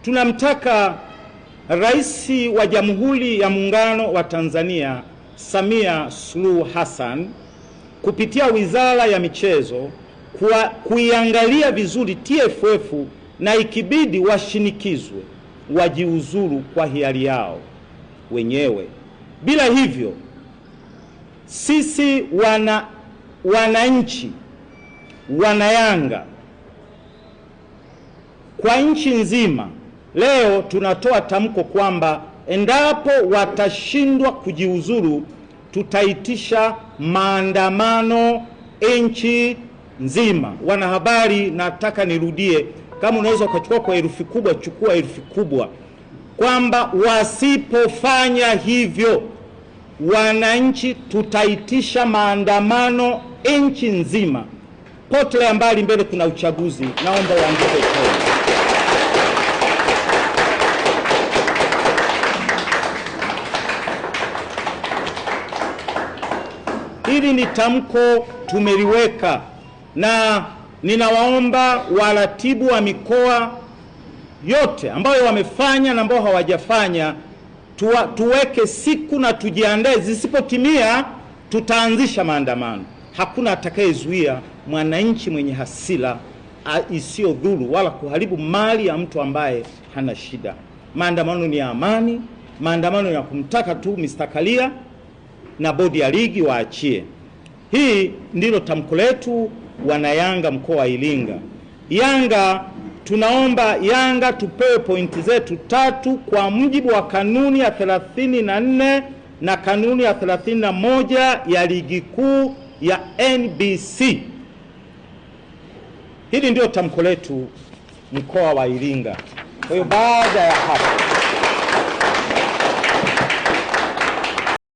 tunamtaka Rais wa Jamhuri ya Muungano wa Tanzania Samia Suluhu Hassan kupitia Wizara ya Michezo kuiangalia vizuri TFF na ikibidi washinikizwe wajiuzuru kwa hiari yao wenyewe. Bila hivyo sisi wananchi wanayanga kwa nchi nzima leo tunatoa tamko kwamba endapo watashindwa kujiuzuru tutaitisha maandamano nchi nzima. Wanahabari, nataka nirudie, kama unaweza kuchukua kwa herufi kubwa, chukua herufi kubwa, kwamba wasipofanya hivyo wananchi tutaitisha maandamano nchi nzima. Potelea mbali, mbele kuna uchaguzi, naomba waandike tena. Hili ni tamko tumeliweka, na ninawaomba waratibu wa mikoa yote ambayo wamefanya na ambao hawajafanya tuweke siku na tujiandae. Zisipotimia tutaanzisha maandamano. Hakuna atakayezuia mwananchi mwenye hasira isiyodhuru wala kuharibu mali ya mtu ambaye hana shida. Maandamano ni ya amani, maandamano ya kumtaka tu Mr. Kalia na bodi ya ligi waachie. Hii ndilo tamko letu wanayanga mkoa wa Iringa. Yanga, tunaomba Yanga tupewe pointi zetu 3 kwa mujibu wa kanuni ya 34 na kanuni ya 31 ya ligi kuu ya NBC. Hili ndio tamko letu mkoa wa Iringa. Kwa hiyo baada ya hapo